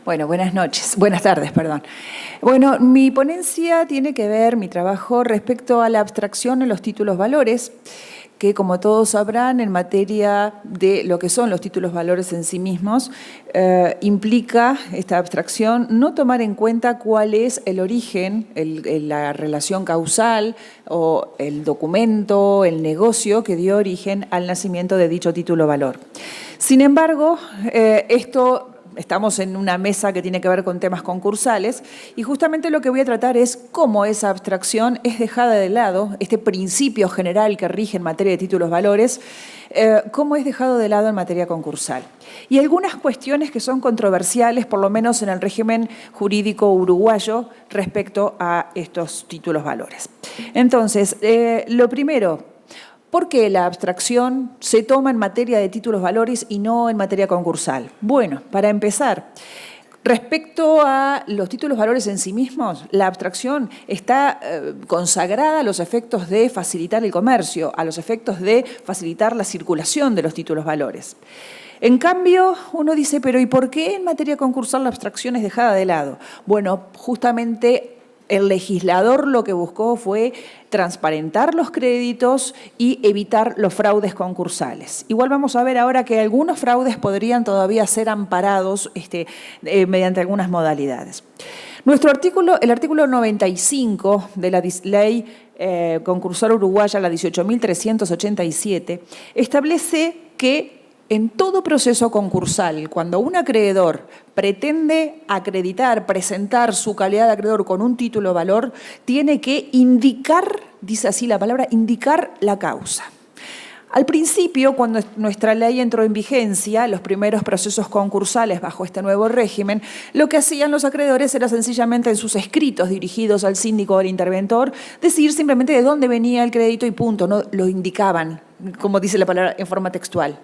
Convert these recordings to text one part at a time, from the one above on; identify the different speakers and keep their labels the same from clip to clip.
Speaker 1: Bueno, buenas noches, buenas tardes, perdón. Bueno, mi ponencia tiene que ver, mi trabajo, respecto a la abstracción en los títulos valores, que como todos sabrán, en materia de lo que son los títulos valores en sí mismos, implica esta abstracción no tomar en cuenta cuál es el origen, la relación causal o el documento, el negocio que dio origen al nacimiento de dicho título valor. Sin embargo, estamos en una mesa que tiene que ver con temas concursales y justamente lo que voy a tratar es cómo esa abstracción es dejada de lado, este principio general que rige en materia de títulos valores, cómo es dejado de lado en materia concursal. Y algunas cuestiones que son controversiales, por lo menos en el régimen jurídico uruguayo, respecto a estos títulos valores. Entonces, lo primero, ¿por qué la abstracción se toma en materia de títulos valores y no en materia concursal? Bueno, para empezar, respecto a los títulos valores en sí mismos, la abstracción está consagrada a los efectos de facilitar el comercio, a los efectos de facilitar la circulación de los títulos valores. En cambio, uno dice, pero ¿y por qué en materia concursal la abstracción es dejada de lado? Bueno, justamente el legislador lo que buscó fue transparentar los créditos y evitar los fraudes concursales. Igual vamos a ver ahora que algunos fraudes podrían todavía ser amparados mediante algunas modalidades. El artículo 95 de la ley concursal uruguaya, la 18.387, establece que en todo proceso concursal, cuando un acreedor pretende acreditar, presentar su calidad de acreedor con un título valor, tiene que indicar, dice así la palabra, indicar la causa. Al principio, cuando nuestra ley entró en vigencia, los primeros procesos concursales bajo este nuevo régimen, lo que hacían los acreedores era sencillamente en sus escritos dirigidos al síndico o al interventor, decir simplemente de dónde venía el crédito y punto, no lo indicaban, como dice la palabra en forma textual.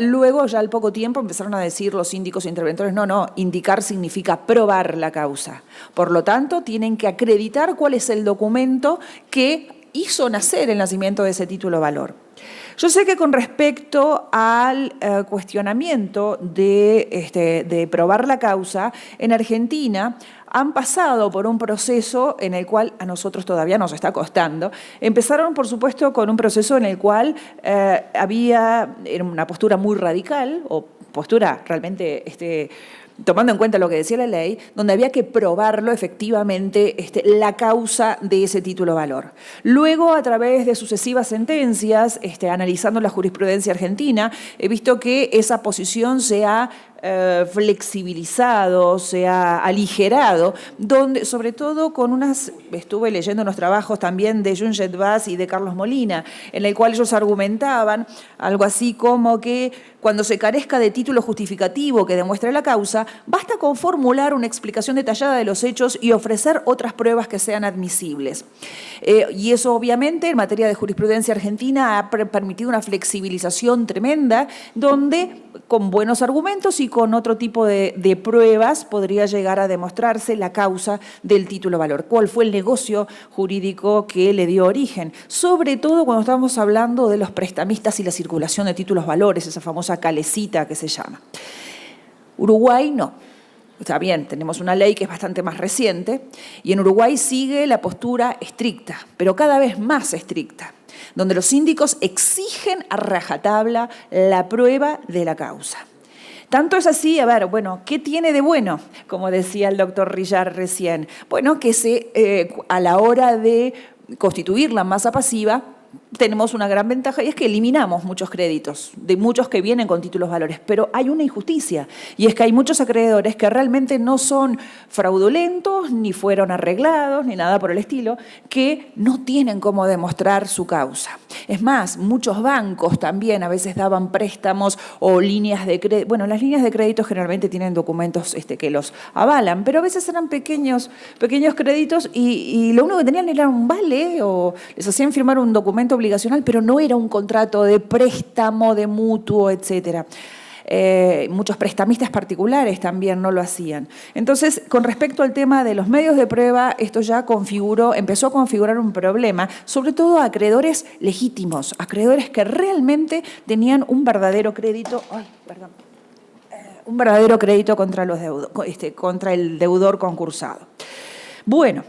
Speaker 1: Luego, ya al poco tiempo, empezaron a decir los síndicos e interventores, no, indicar significa probar la causa. Por lo tanto, tienen que acreditar cuál es el documento que hizo nacer el nacimiento de ese título valor. Yo sé que con respecto al cuestionamiento de probar la causa, en Argentina han pasado por un proceso en el cual a nosotros todavía nos está costando. Empezaron, por supuesto, con un proceso en el cual era una postura muy radical, o postura realmente tomando en cuenta lo que decía la ley, donde había que probarlo efectivamente la causa de ese título valor. Luego, a través de sucesivas sentencias, analizando la jurisprudencia argentina, he visto que esa posición se ha flexibilizado, se ha aligerado, donde, sobre todo estuve leyendo unos trabajos también de Junget Vaz y de Carlos Molina, en el cual ellos argumentaban algo así como que cuando se carezca de título justificativo que demuestre la causa, basta con formular una explicación detallada de los hechos y ofrecer otras pruebas que sean admisibles. Y eso, obviamente, en materia de jurisprudencia argentina ha permitido una flexibilización tremenda, donde con buenos argumentos y con otro tipo de pruebas podría llegar a demostrarse la causa del título valor. ¿Cuál fue el negocio jurídico que le dio origen? Sobre todo cuando estamos hablando de los prestamistas y la circulación de títulos valores, esa famosa calecita que se llama. Uruguay no. Está bien, tenemos una ley que es bastante más reciente y en Uruguay sigue la postura estricta, pero cada vez más estricta, donde los síndicos exigen a rajatabla la prueba de la causa. Tanto es así, ¿qué tiene de bueno? Como decía el doctor Rillar recién. Bueno, que a la hora de constituir la masa pasiva, tenemos una gran ventaja y es que eliminamos muchos créditos, de muchos que vienen con títulos valores, pero hay una injusticia y es que hay muchos acreedores que realmente no son fraudulentos, ni fueron arreglados, ni nada por el estilo, que no tienen cómo demostrar su causa. Es más, muchos bancos también a veces daban préstamos o líneas de crédito. Bueno, las líneas de crédito generalmente tienen documentos que los avalan, pero a veces eran pequeños créditos y lo único que tenían era un vale o les hacían firmar un documento obligacional, pero no era un contrato de préstamo, de mutuo, etcétera. Muchos prestamistas particulares también no lo hacían. Entonces, con respecto al tema de los medios de prueba, esto ya empezó a configurar un problema, sobre todo a acreedores legítimos, acreedores que realmente tenían un verdadero crédito. un verdadero crédito contra, contra el deudor concursado. Bueno,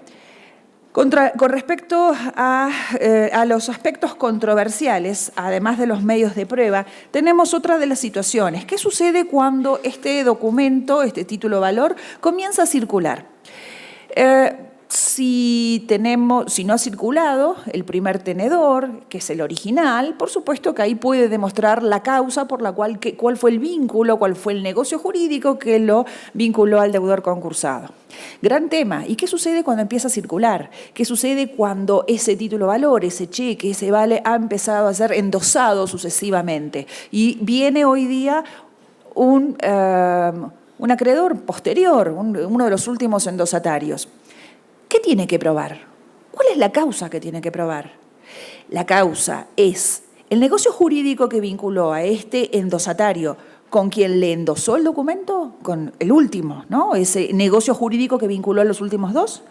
Speaker 1: con respecto a los aspectos controversiales, además de los medios de prueba, tenemos otra de las situaciones. ¿Qué sucede cuando este documento, este título valor, comienza a circular? Si no ha circulado el primer tenedor, que es el original, por supuesto que ahí puede demostrar la causa por la cuál fue el vínculo, cuál fue el negocio jurídico que lo vinculó al deudor concursado. Gran tema. ¿Y qué sucede cuando empieza a circular? ¿Qué sucede cuando ese título valor, ese cheque, ese vale ha empezado a ser endosado sucesivamente? Y viene hoy día un acreedor posterior, uno de los últimos endosatarios. ¿Qué tiene que probar? ¿Cuál es la causa que tiene que probar? La causa es el negocio jurídico que vinculó a este endosatario con quien le endosó el documento, con el último, ¿no? Ese negocio jurídico que vinculó a los últimos dos.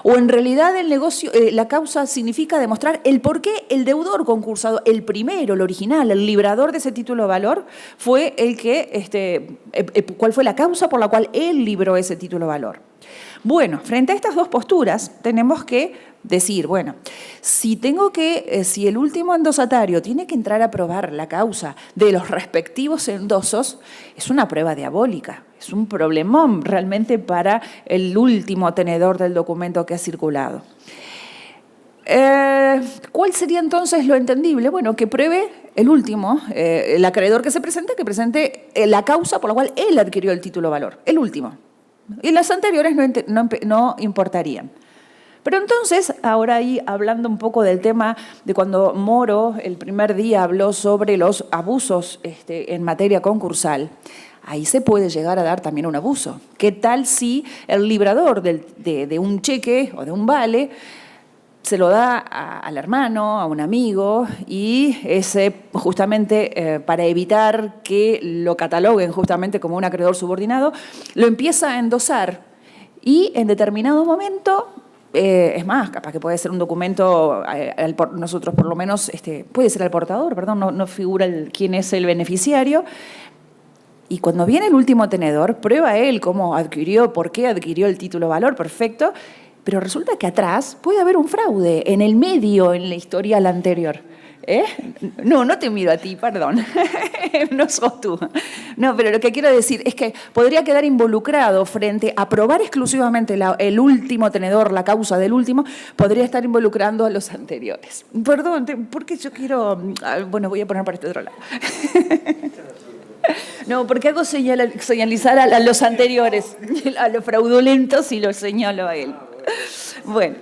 Speaker 1: O en realidad la causa significa demostrar el por qué el deudor concursado, el primero, el original, el librador de ese título de valor, fue el que, cuál fue la causa por la cual él libró ese título de valor. Bueno, frente a estas dos posturas tenemos que decir, bueno, si el último endosatario tiene que entrar a probar la causa de los respectivos endosos, es una prueba diabólica, es un problemón realmente para el último tenedor del documento que ha circulado. ¿Cuál sería entonces lo entendible? Bueno, que pruebe el último, el acreedor que presente la causa por la cual él adquirió el título valor, el último. Y las anteriores no importarían. Pero entonces, ahora ahí hablando un poco del tema de cuando Moro el primer día habló sobre los abusos en materia concursal, ahí se puede llegar a dar también un abuso. ¿Qué tal si el librador de un cheque o de un vale se lo da al hermano, a un amigo, y ese justamente para evitar que lo cataloguen justamente como un acreedor subordinado, lo empieza a endosar y en determinado momento, es más, capaz que puede ser un documento, nosotros por lo menos, puede ser el portador, perdón, no figura quién es el beneficiario. Y cuando viene el último tenedor, prueba él cómo adquirió, por qué adquirió el título valor, perfecto, pero resulta que atrás puede haber un fraude, en el medio, en la historial anterior. No te miro a ti, perdón, no sos tú. No, pero lo que quiero decir es que podría quedar involucrado frente a probar exclusivamente el último tenedor, la causa del último, podría estar involucrando a los anteriores. Perdón, porque yo quiero... Bueno, voy a poner para este otro lado. No, porque hago señalizar a los anteriores, a los fraudulentos y los señalo a él. Bueno.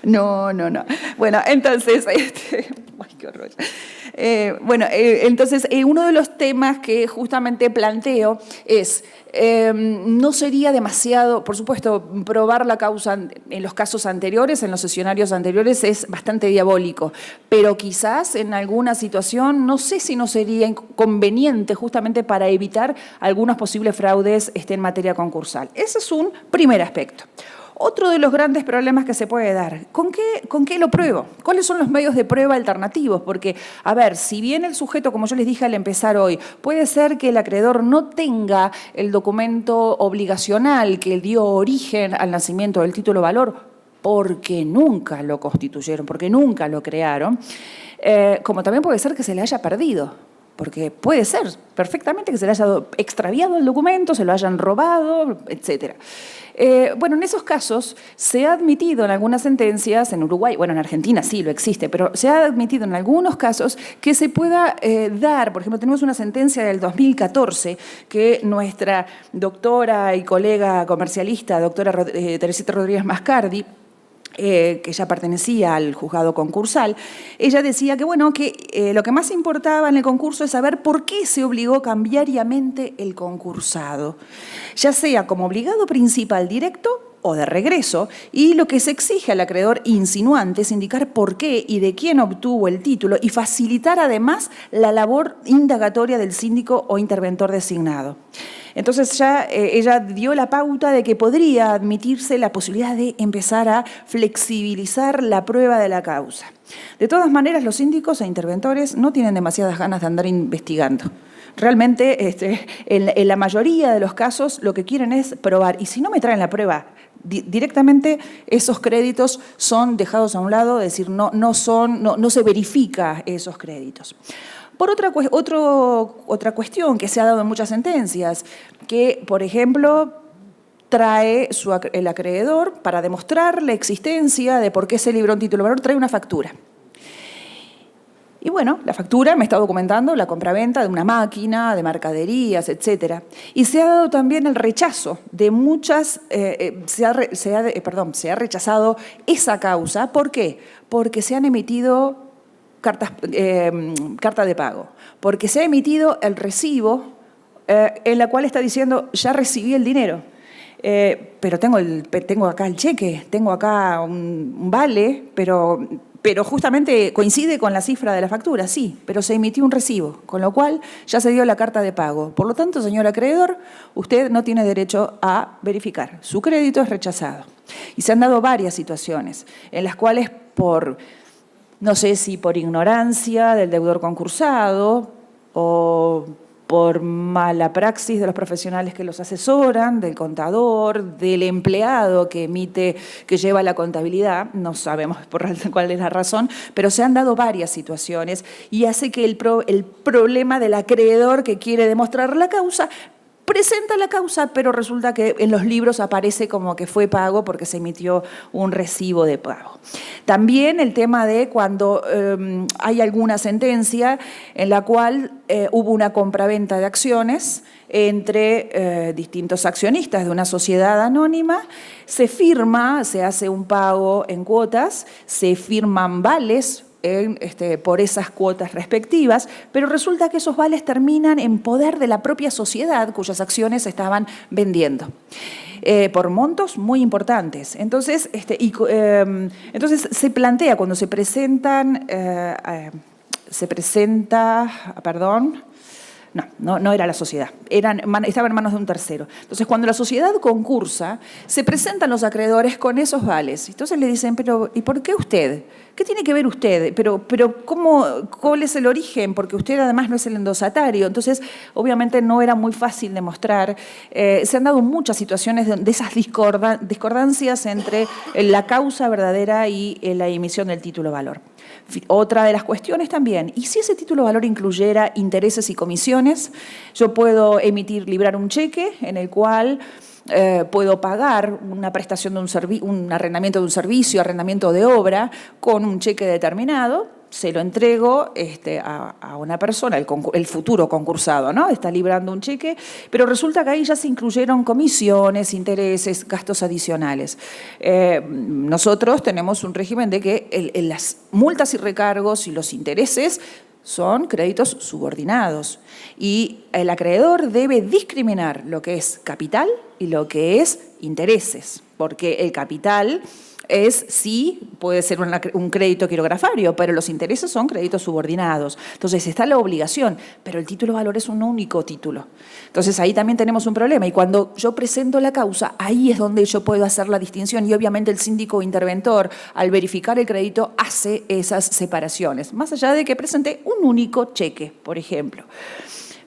Speaker 1: No. Bueno, entonces, ay, qué horror. Entonces, uno de los temas que justamente planteo es, no sería demasiado, por supuesto, probar la causa en los casos anteriores, en los sesionarios anteriores, es bastante diabólico, pero quizás en alguna situación, no sé si no sería conveniente justamente para evitar algunos posibles fraudes en materia concursal. Ese es un primer aspecto. Otro de los grandes problemas que se puede dar, ¿con qué lo pruebo? ¿Cuáles son los medios de prueba alternativos? Porque, a ver, si bien el sujeto, como yo les dije al empezar hoy, puede ser que el acreedor no tenga el documento obligacional que dio origen al nacimiento del título valor, porque nunca lo constituyeron, porque nunca lo crearon, como también puede ser que se le haya perdido. Porque puede ser perfectamente que se le haya extraviado el documento, se lo hayan robado, etc. Bueno, en esos casos se ha admitido en algunas sentencias, en Uruguay, bueno, en Argentina sí lo existe, pero se ha admitido en algunos casos que se pueda dar, por ejemplo, tenemos una sentencia del 2014 que nuestra doctora y colega comercialista, doctora Teresita Rodríguez Mascardi, que ella pertenecía al juzgado concursal, ella decía que, bueno, que lo que más importaba en el concurso es saber por qué se obligó cambiariamente el concursado, ya sea como obligado principal directo o de regreso, y lo que se exige al acreedor insinuante es indicar por qué y de quién obtuvo el título y facilitar además la labor indagatoria del síndico o interventor designado. Entonces ya ella dio la pauta de que podría admitirse la posibilidad de empezar a flexibilizar la prueba de la causa. De todas maneras, los síndicos e interventores no tienen demasiadas ganas de andar investigando. Realmente, en la mayoría de los casos, lo que quieren es probar. Y si no me traen la prueba, directamente esos créditos son dejados a un lado, es decir, no se verifica esos créditos. Por otra cuestión que se ha dado en muchas sentencias, que, por ejemplo, trae el acreedor, para demostrar la existencia de por qué se libró un título de valor, trae una factura. Y bueno, la factura me está documentando la compraventa de una máquina, de mercaderías, etc. Y se ha dado también el rechazo de muchas, se ha rechazado esa causa. ¿Por qué? Porque se han emitido carta de pago, porque se ha emitido el recibo en la cual está diciendo, ya recibí el dinero. Pero tengo acá el cheque, tengo acá un vale, pero justamente coincide con la cifra de la factura, sí, pero se emitió un recibo, con lo cual ya se dio la carta de pago. Por lo tanto, señor acreedor, usted no tiene derecho a verificar. Su crédito es rechazado. Y se han dado varias situaciones en las cuales no sé si por ignorancia del deudor concursado o por mala praxis de los profesionales que los asesoran, del contador, del empleado que lleva la contabilidad, no sabemos cuál es la razón, pero se han dado varias situaciones y hace que el problema del acreedor que quiere demostrar la causa presenta la causa, pero resulta que en los libros aparece como que fue pago porque se emitió un recibo de pago. También el tema de cuando hay alguna sentencia en la cual hubo una compraventa de acciones entre distintos accionistas de una sociedad anónima, se firma, se hace un pago en cuotas, se firman vales por esas cuotas respectivas, pero resulta que esos vales terminan en poder de la propia sociedad cuyas acciones se estaban vendiendo. Por montos muy importantes. Entonces, entonces se plantea cuando se presentan, no era la sociedad, estaba en manos de un tercero. Entonces, cuando la sociedad concursa, se presentan los acreedores con esos vales. Entonces le dicen, pero ¿y por qué usted? ¿Qué tiene que ver usted? Pero ¿cuál es el origen? Porque usted además no es el endosatario. Entonces, obviamente no era muy fácil demostrar. Se han dado muchas situaciones de esas discordancias entre la causa verdadera y la emisión del título valor. Otra de las cuestiones también, ¿y si ese título valor incluyera intereses y comisiones? Yo puedo librar un cheque en el cual puedo pagar una prestación de un arrendamiento de un servicio, arrendamiento de obra, con un cheque determinado, se lo entrego a una persona, el futuro concursado, ¿no? Está librando un cheque, pero resulta que ahí ya se incluyeron comisiones, intereses, gastos adicionales. Nosotros tenemos un régimen de que las multas y recargos y los intereses son créditos subordinados y el acreedor debe discriminar lo que es capital y lo que es intereses, porque el capital sí, puede ser un crédito quirografario, pero los intereses son créditos subordinados. Entonces está la obligación, pero el título de valor es un único título. Entonces ahí también tenemos un problema y cuando yo presento la causa, ahí es donde yo puedo hacer la distinción y obviamente el síndico interventor, al verificar el crédito, hace esas separaciones, más allá de que presente un único cheque, por ejemplo.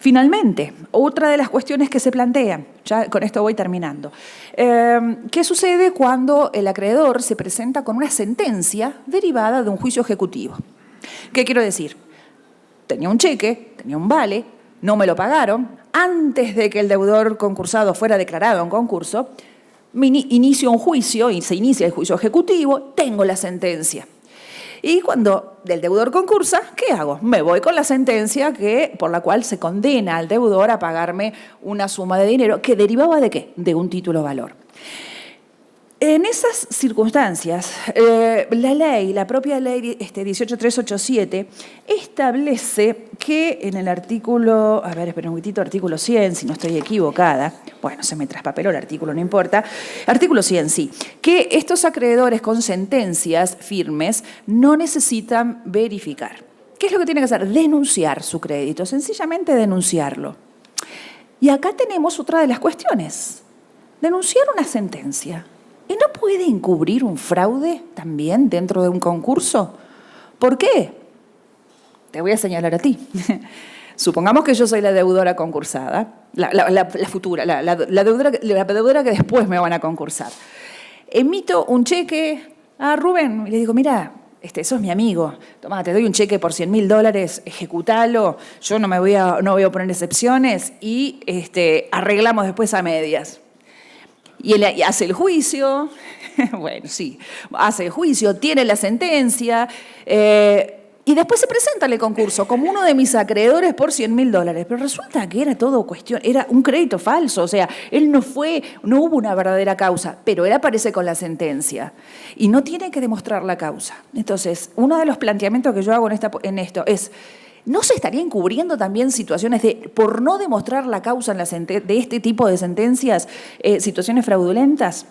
Speaker 1: Finalmente, otra de las cuestiones que se plantean, ya con esto voy terminando, ¿qué sucede cuando el acreedor se presenta con una sentencia derivada de un juicio ejecutivo? ¿Qué quiero decir? Tenía un cheque, tenía un vale, no me lo pagaron, antes de que el deudor concursado fuera declarado en concurso, inicio un juicio y se inicia el juicio ejecutivo, tengo la sentencia. Y cuando el deudor concursa, ¿qué hago? Me voy con la sentencia por la cual se condena al deudor a pagarme una suma de dinero que derivaba ¿de qué? De un título valor. En esas circunstancias, la propia ley 18387 establece que en el artículo, espera un momentito, artículo 100, si no estoy equivocada, bueno, se me traspapeló el artículo, no importa, artículo 100, sí, que estos acreedores con sentencias firmes no necesitan verificar. ¿Qué es lo que tienen que hacer? Denunciar su crédito, sencillamente denunciarlo. Y acá tenemos otra de las cuestiones, denunciar una sentencia. ¿Y no puede encubrir un fraude también dentro de un concurso? ¿Por qué? Te voy a señalar a ti. Supongamos que yo soy la deudora concursada, la futura, la deudora que después me van a concursar. Emito un cheque a Rubén y le digo, mira, eso es mi amigo, toma, te doy un cheque por $100.000, ejecutalo, yo no voy a poner excepciones y arreglamos después a medias. Y él hace el juicio, bueno, sí, hace el juicio, tiene la sentencia, y después se presenta al concurso como uno de mis acreedores por $100.000. Pero resulta que era todo cuestión, era un crédito falso. O sea, él no hubo una verdadera causa, pero él aparece con la sentencia. Y no tiene que demostrar la causa. Entonces, uno de los planteamientos que yo hago en esto es, ¿no se estaría encubriendo también situaciones por no demostrar la causa de este tipo de sentencias, situaciones fraudulentas?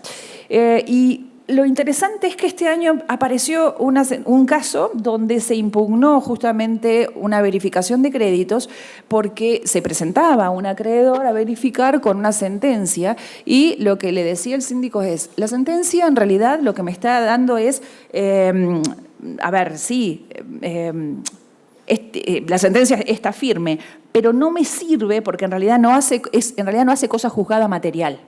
Speaker 1: Y lo interesante es que este año apareció un caso donde se impugnó justamente una verificación de créditos porque se presentaba un acreedor a verificar con una sentencia y lo que le decía el síndico es, la sentencia en realidad lo que me está dando es, la sentencia está firme, pero no me sirve porque en realidad no hace cosa juzgada material.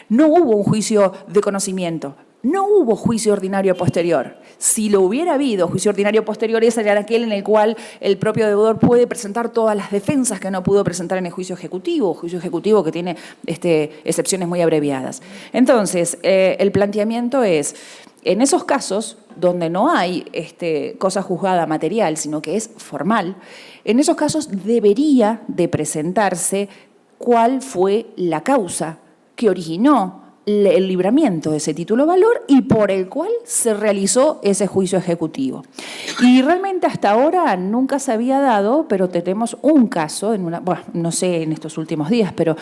Speaker 1: No hubo un juicio de conocimiento. No hubo juicio ordinario posterior. Si lo hubiera habido, juicio ordinario posterior, ese era aquel en el cual el propio deudor puede presentar todas las defensas que no pudo presentar en el juicio ejecutivo que tiene excepciones muy abreviadas. Entonces, el planteamiento es, en esos casos donde no hay cosa juzgada material, sino que es formal, en esos casos debería de presentarse cuál fue la causa que originó el libramiento de ese título valor y por el cual se realizó ese juicio ejecutivo. Y realmente hasta ahora nunca se había dado, pero tenemos un caso, no sé en estos últimos días, pero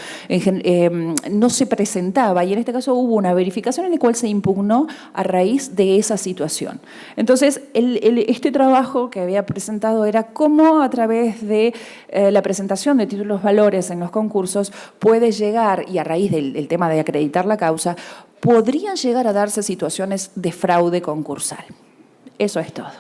Speaker 1: no se presentaba y en este caso hubo una verificación en la cual se impugnó a raíz de esa situación. Entonces, este trabajo que había presentado era cómo a través de la presentación de títulos valores en los concursos puede llegar, y a raíz del tema de acreditar la causa, podrían llegar a darse situaciones de fraude concursal. Eso es todo.